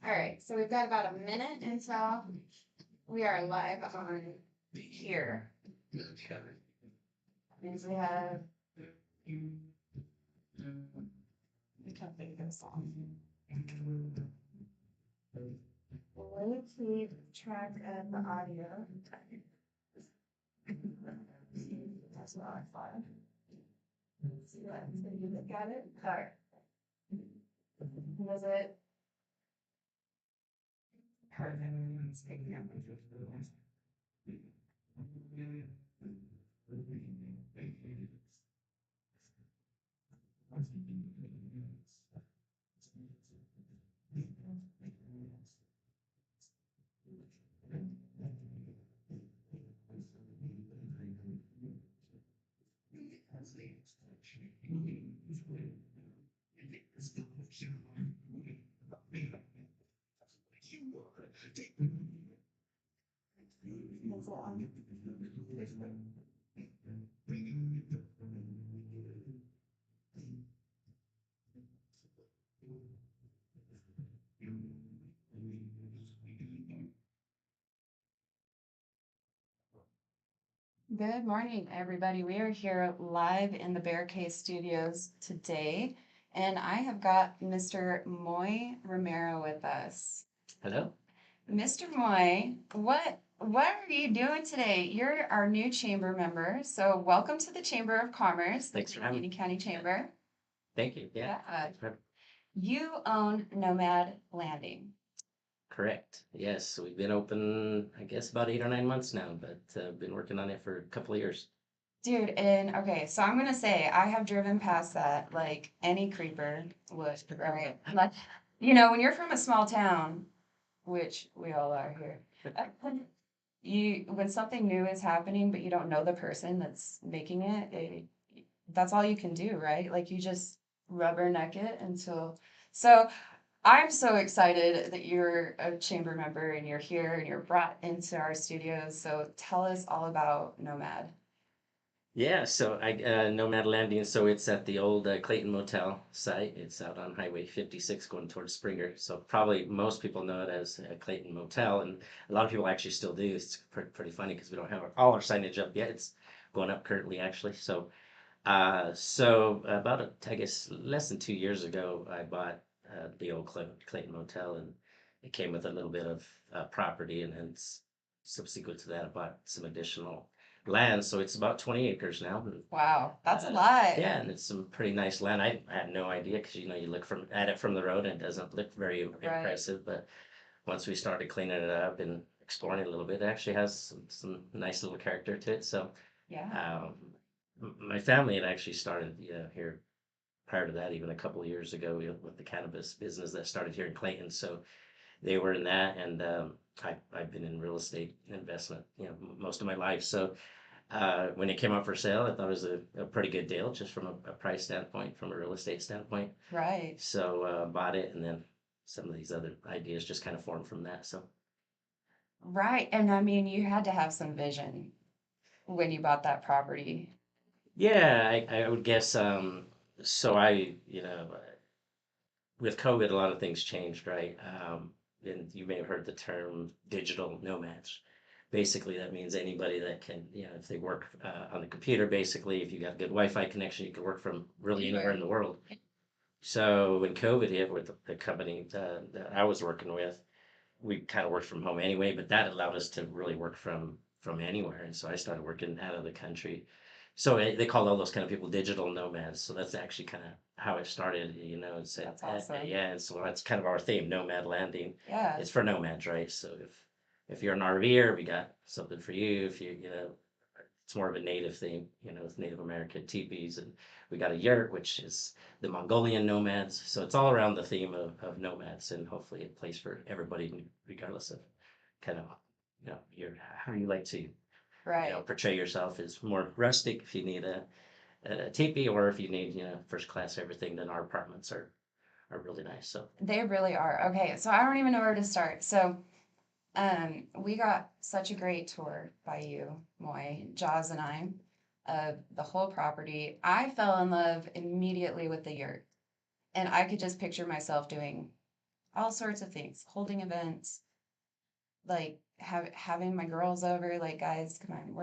All right, so we've got about a minute until we are live on here. That means we have. I can't think of a song. We'll keep track of the audio. That's what I thought. See what you got it? All right. Was it? Perfect. Let's pick it up. That's it on. Good morning, everybody. We are here live in the Bear Case Studios today, and I have got Mr. Moy Romero with us. Hello. Mr. Moy, what are you doing today? You're our new chamber member, so welcome to the Chamber of Commerce, the Thanks for having me. Clayton County Chamber. Thank you. Yeah. You own Nomad Landing. Correct. Yes, we've been open, I guess, about 8 or 9 months now, but been working on it for a couple of years. Dude, and okay, so I'm gonna say I have driven past that like any creeper would, right? Like, when you're from a small town, which we all are here, when something new is happening, but you don't know the person that's making it, that's all you can do, right? Like you just rubberneck it until. So I'm so excited that you're a chamber member and you're here and you're brought into our studios. So tell us all about Nomad. Yeah, so Nomad Landing, so it's at the old Clayton Motel site. It's out on Highway 56 going towards Springer. So probably most people know it as Clayton Motel, and a lot of people actually still do. It's pretty funny because we don't have all our signage up yet. It's going up currently, actually. So about, I guess, less than 2 years ago, I bought the old Clayton Motel, and it came with a little bit of property, and then subsequent to that, I bought some additional land. So it's about 20 acres now. Wow, that's a lot. Yeah, and it's some pretty nice land. I had no idea because you look at it from the road and it doesn't look very impressive, but once we started cleaning it up and exploring it a little bit, it actually has some nice little character to it. So yeah. My family had actually started here prior to that, even a couple of years ago, with the cannabis business that started here in Clayton. So they were in that, and I've been in real estate investment, most of my life. So when it came up for sale, I thought it was a pretty good deal, just from a price standpoint, from a real estate standpoint. Right. So bought it, and then some of these other ideas just kind of formed from that. So. Right, and I mean, you had to have some vision when you bought that property. Yeah, I would guess. So with COVID, a lot of things changed, right? And you may have heard the term digital nomads. Basically, that means anybody that can, if they work on the computer, basically, if you got a good Wi-Fi connection, you can work from really anywhere in the world. So when COVID hit with the company that I was working with, we kind of worked from home anyway, but that allowed us to really work from anywhere. And so I started working out of the country. So they call all those kind of people digital nomads. So that's actually kind of how it started, That's awesome. Yeah, and so that's kind of our theme, Nomad Landing. Yeah. It's for nomads, right? So if you're an RVer, we got something for you. If it's more of a native theme, with Native American teepees, and we got a yurt, which is the Mongolian nomads. So it's all around the theme of nomads, and hopefully a place for everybody, regardless of kind of, how you like to, Right. portray yourself as more rustic. If you need a teepee, or if you need, first class everything, then our apartments are really nice. So they really are. Okay, so I don't even know where to start. So we got such a great tour by you, Moy, Jaws, and I. of the whole property. I fell in love immediately with the yurt. And I could just picture myself doing all sorts of things, holding events, like having my girls over, like, guys, come on,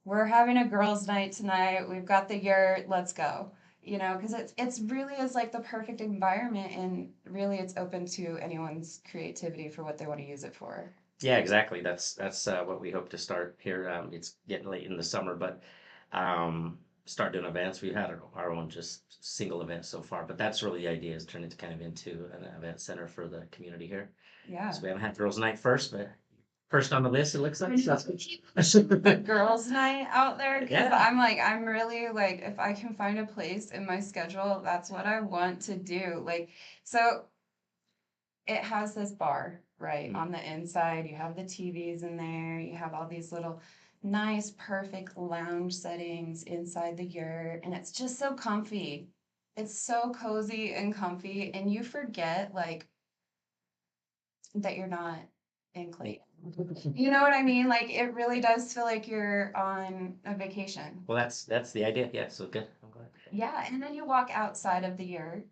we're having a girls' night tonight. We've got the yurt, let's go. Because it's really is like the perfect environment, and really it's open to anyone's creativity for what they want to use it for. Yeah, exactly. That's what we hope to start here. It's getting late in the summer, but start doing events. We've had our own just single events so far, but that's really the idea, is turn it kind of into an event center for the community here. Yeah. So we haven't had girls' night first, but first on the list, it looks like. The girls' night out there, because Yeah. I'm really like, if I can find a place in my schedule, that's what I want to do. Like, so it has this bar, right? On the inside, you have the TVs in there, you have all these little nice, perfect lounge settings inside the yurt, and it's just so comfy. It's so cozy and comfy, and you forget, like, that you're not in Clayton. You know what I mean? Like, it really does feel like you're on a vacation. Well, that's the idea. Yeah, so good. I'm glad. Yeah, and then you walk outside of the yurt,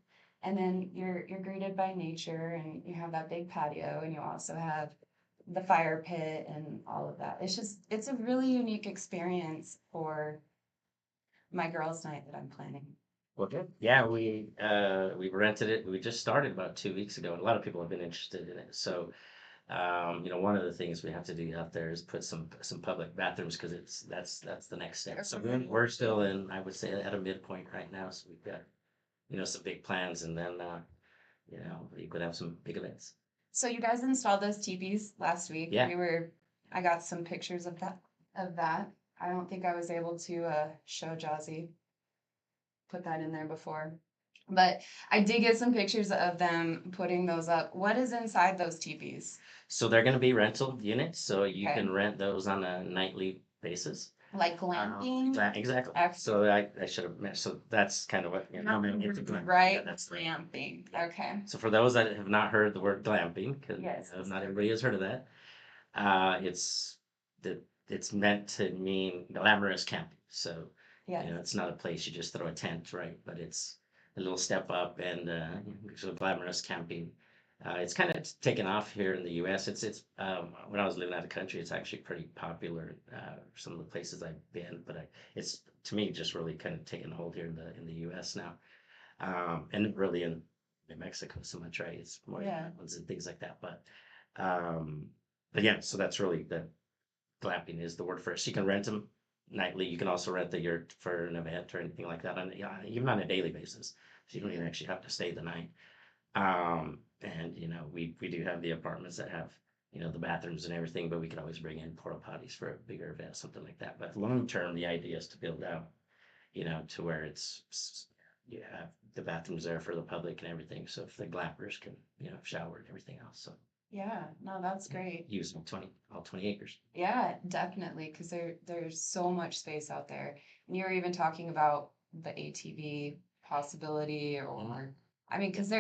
and then you're greeted by nature, and you have that big patio, and you also have the fire pit and all of that. It's a really unique experience for my girls' night that I'm planning. Well, good. Yeah, we rented it. We just started about 2 weeks ago, and a lot of people have been interested in it. So, one of the things we have to do out there is put some public bathrooms, because that's the next step. So we're still in, I would say, at a midpoint right now. So we've got some big plans, and then we could have some big events. So you guys installed those teepees last week. Yeah. I got some pictures of that. I don't think I was able to show Jazzy, put that in there before. But I did get some pictures of them putting those up. What is inside those teepees? So they're going to be rental units, so you Okay. can rent those on a nightly basis. Like glamping? Exactly. Excellent. So I should have mentioned. So that's kind of what Right, Yeah, that's right. glamping. Okay. So for those that have not heard the word glamping, because Yes. not everybody has heard of that, it's that it's meant to mean glamorous camping. So Yes. it's not a place you just throw a tent, right? But it's a little step up, and so glamorous camping. It's kind of taken off here in the U.S. It's when I was living out of country, it's actually pretty popular. Some of the places I've been, but it's, to me, just really kind of taken hold here in the U.S. now, and really in New Mexico so much, right? It's more mountains and things like that. But yeah, so that's really the glamping is the word for it. So you can rent them nightly. You can also rent the yurt for an event or anything like that, even on a daily basis. So you don't even actually have to stay the night. And we do have the apartments that have the bathrooms and everything, but we could always bring in porta potties for a bigger event, something like that. But long term, the idea is to build out, to where you have the bathrooms there for the public and everything. So if the glampers can shower and everything else, so Yeah, no, that's great. use all 20 acres. Yeah, definitely, because there's so much space out there. And you were even talking about the ATV possibility, or I mean, because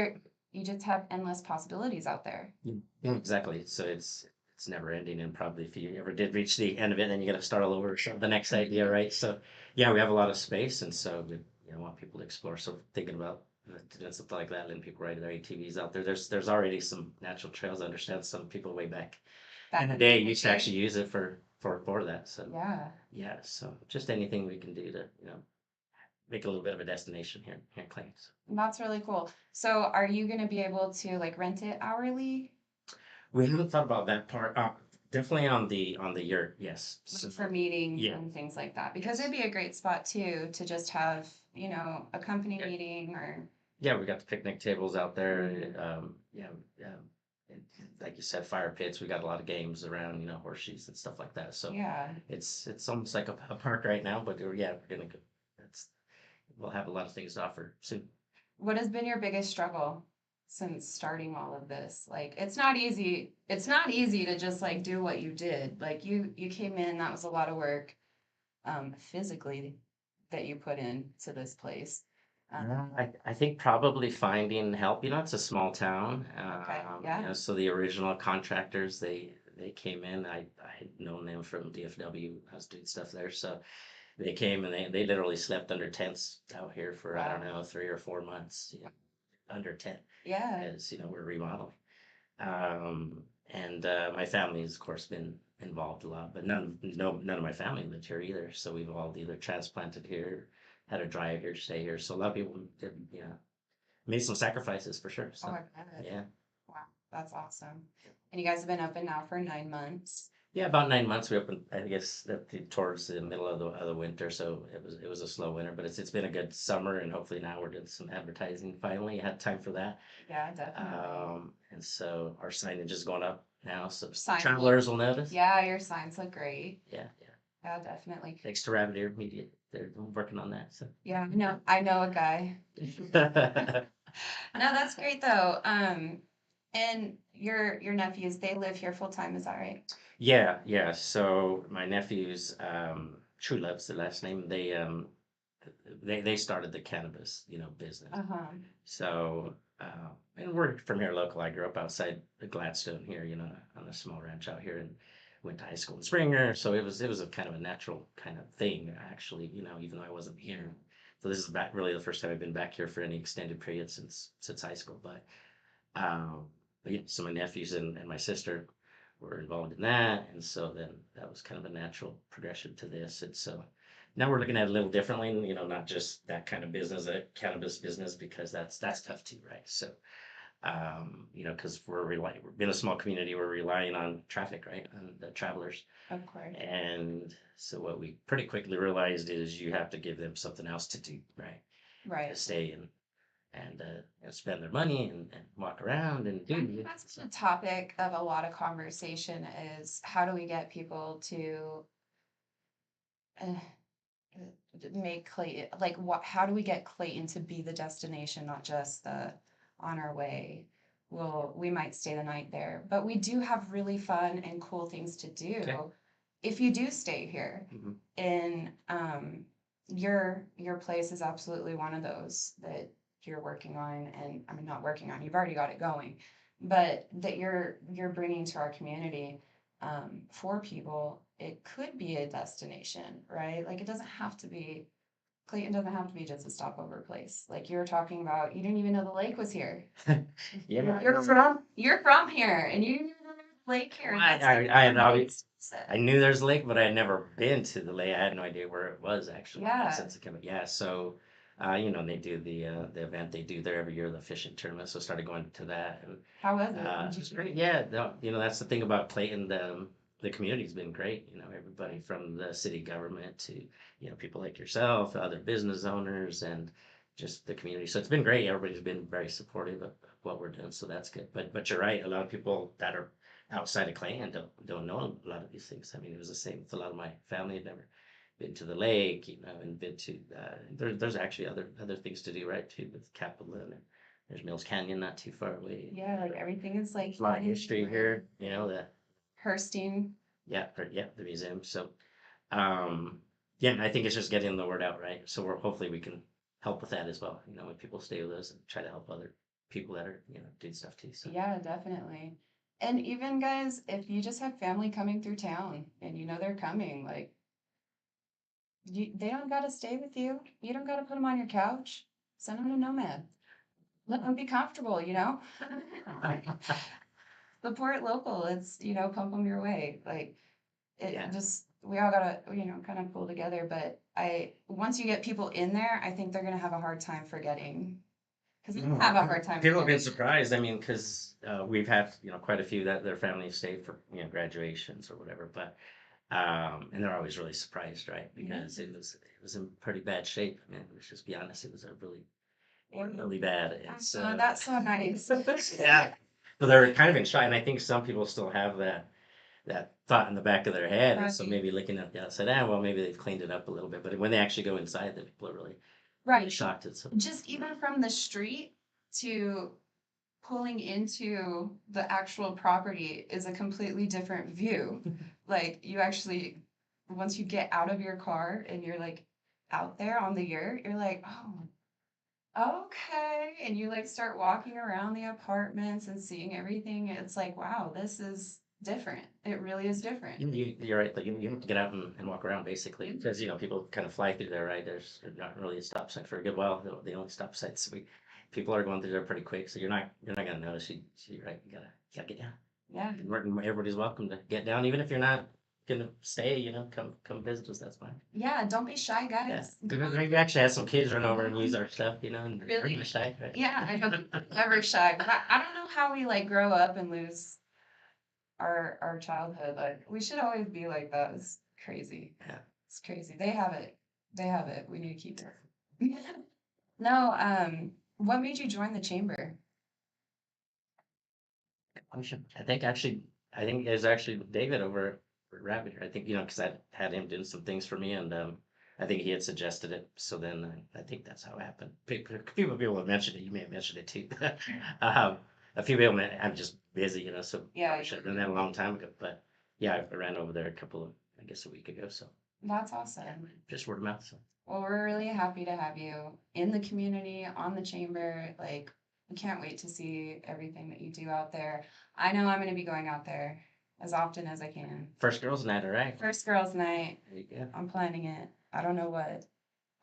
you just have endless possibilities out there. Yeah, exactly. So it's never ending, and probably if you ever did reach the end of it, then you got to start all over, so the next idea, right? So yeah, we have a lot of space, and so we want people to explore. So thinking about doing something like that, letting people ride their ATVs out there. There's already some natural trails. I understand some people way back in the day used to actually use it for that. So yeah, so just anything we can do to make a little bit of a destination here in Clays. That's really cool. So are you going to be able to like rent it hourly? We haven't thought about that part. Definitely on the yurt, yes. Like for meetings Yeah. and things like that, because it'd be a great spot too to just have, a company Yeah. meeting or. Yeah, we got the picnic tables out there. And like you said, fire pits. We got a lot of games around, horseshoes and stuff like that. So Yeah. it's almost like a park right now, but we're gonna go. We'll have a lot of things to offer soon. What has been your biggest struggle since starting all of this? Like, it's not easy. It's not easy to just like do what you did. Like you came in, that was a lot of work, physically, that you put into this place. I think probably finding help. It's a small town. Okay, yeah. So the original contractors, they came in. I had known them from DFW. I was doing stuff there, so They came and they literally slept under tents out here for, I don't Wow. know, 3 or 4 months, under tent, Yeah. as we're remodeling. And my family's of course been involved a lot, but none of my family lived here either. So we've all either transplanted here, had to drive here, stay here. So a lot of people did, made some sacrifices for sure. Oh, So I bet. yeah. Wow, that's awesome. And you guys have been open now for 9 months. Yeah, about 9 months. We opened, I guess, towards the middle of the winter, so it was a slow winter, but it's been a good summer, and hopefully now we're doing some advertising. Finally, had time for that, Yeah, definitely. and so our signage is going up now, so Sign look. travelers will notice. Yeah, your signs look great. Yeah, yeah. Yeah, definitely. Thanks to Rabbit Ear Media, they're working on that. So. Yeah, no, I know a guy. No, that's great though. And your nephews, they live here full time, is that right? Yeah, yeah. So my nephews, True Love's the last name. They started the cannabis, business. Uh-huh. So, and we're from here local. I grew up outside the Gladstone here, on a small ranch out here, and went to high school in Springer. So it was a kind of a natural kind of thing, actually. Even though I wasn't here. So this is back really the first time I've been back here for any extended period since high school. Um, but yeah, so my nephews and my sister were involved in that, and so then that was kind of a natural progression to this. And so now we're looking at it a little differently, and, not just that kind of business, that cannabis business, because that's tough too, right? So, because we're in a small community, we're relying on traffic, right, on the travelers, Of course. and so what we pretty quickly realized is you have to give them something else to do, right, to Right. stay and spend their money and walk around and I do. think that's the topic of a lot of conversation is how do we get people to uh, make Clayton like what how do we get Clayton to be the destination, not just the on our way. Well, we might stay the night there, but we do have really fun and cool things to do Okay. if you do stay here. Mhm. And your place is absolutely one of those that you're working on, and I mean not working on, you've already got it going, but that you're bringing to our community for people. It could be a destination, right? Like it doesn't have to be Clayton doesn't have to be just a stopover place. Like you were talking about, you didn't even know the lake was here. Yeah. You're from here, and you didn't even know there was a lake here. Well, And that's like I had amazing. always, I knew there's a lake, but I had never been to the lake. I had no idea where it was actually. Yeah. Since it came, yeah. So, they do the event they do there every year, the fishing tournament. So I started going to that, and How was it? it's great. Yeah, no, that's the thing about Clayton. The community's been great. Everybody from the city government to people like yourself, other business owners, and just the community. So it's been great. Everybody's been very supportive of what we're doing. So that's good. But you're right. A lot of people that are outside of Clayton don't know a lot of these things. I mean, it was the same with a lot of my family. Had never been to the lake, and been to there's actually other things to do, right? Too, with Capitol, and there's Mills Canyon not too far away. Yeah, like everything is like A lot of history here, that Hursting. yeah, the museum. So, um, yeah, I think it's just getting the word out, right? So hopefully we can help with that as well. When people stay with us and try to help other people that are doing stuff too. So Yeah, definitely. And even guys, if you just have family coming through town and you know they're coming, like they don't gotta stay with you. You don't gotta put them on your couch. Send them to Nomad. Let them be comfortable, Support local. It's, pump them your way. Like it yeah. just we all gotta, kind of pull together. But once you get people in there, I think they're gonna have a hard time forgetting. Because they have a hard time People have been forgetting. surprised. I mean, because we've had quite a few that their families stayed for graduations or whatever, but and they're always really surprised, right? Because it was in pretty bad shape. I mean, let's just be honest, it was a really bad. It's That's so nice. yeah. So they're kind of in shock, and I think some people still have that thought in the back of their head, and so Right. maybe looking at the outside, well, maybe they've cleaned it up a little bit, but when they actually go inside, the people are really Right. shocked at some. Just even from the street to pulling into the actual property is a completely different view. Like you actually, once you get out of your car and you're like out there on the yurt, you're like, oh, okay. And you like start walking around the apartments and seeing everything. It's like, wow, this is different. It really is different. You're right, like you have to get out and walk around basically, because people kind of fly through there, right? There's not really a stop sign for a good while. The only stop signs people are going through there pretty quick, so you're not gonna notice. You're right. You gotta get down. Yeah. And everybody's welcome to get down, even if you're not gonna stay. Come visit us. That's fine. Yeah, don't be shy, Yeah, guys. we actually had some kids run over and use our stuff, and they're Really? shy, right? Yeah, I know. Never shy. But I don't know how we like grow up and lose our childhood. Like we should always be like that. It's crazy. Yeah. It's crazy. They have it. They have it. We need to keep it. No, what made you join the chamber? I think it was actually David over at Rabbit here. I think, because I had him doing some things for me, and I think he had suggested it. So then I think that's how it happened. People have mentioned it. You may have mentioned it too. um, a few people, I'm just busy, so Yeah, probably should have done that a long time ago. But yeah, I ran over there I guess a week ago. So that's awesome. just word of mouth. So Well, we're really happy to have you in the community, on the chamber. Like, we can't wait to see everything that you do out there. I know I'm going to be going out there as often as I can. first girls' night, all right? First girls' night. There you go. I'm planning it. I don't know what.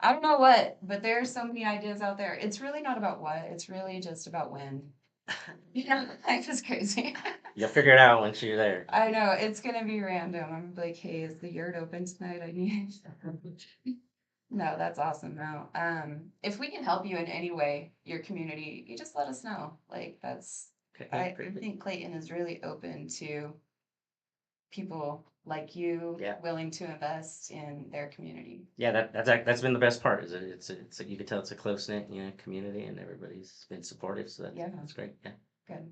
I don't know what, but there's so many ideas out there. It's really not about what, it's really just about when. Life is crazy. You'll figure it out once you're there. I know, it's gonna be random. I'm like, hey, is the yurt open tonight? I need. No, that's awesome. No, if we can help you in any way, your community, you just let us know. Like that's, Okay, I great. think Clayton is really open to people like you, Yeah. willing to invest in their community. Yeah, that's been the best part. Is that you can tell it's a close knit community, and everybody's been supportive. So Yeah. that's great. Yeah. Good.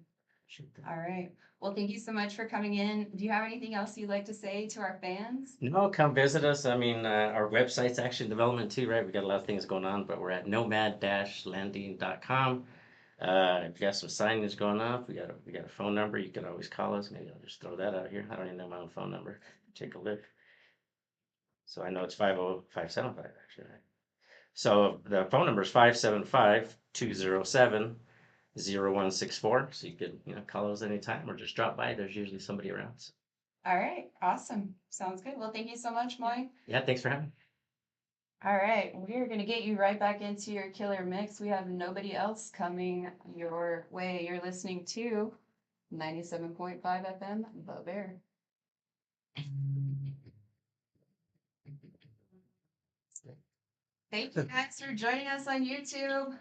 All right. Well, thank you so much for coming in. Do you have anything else you'd like to say to our fans? No, come visit us. I mean, our website's actually in development too, right? We got a lot of things going on, but we're at nomad-landing.com. If you got some signage going up, we got a phone number. You can always call us. Maybe I'll just throw that out here. I don't even know my own phone number. Take a look. So I know it's 50575 actually. Right? So the phone number is 575-207-0164. So you could, call us anytime or just drop by. There's usually somebody around. So, All right. Awesome. Sounds good. Well, thank you so much, Moy. yeah, thanks for having me. All right. We're going to get you right back into your killer mix. We have nobody else coming your way. You're listening to 97.5 FM, The Bear. Thank you guys for joining us on YouTube.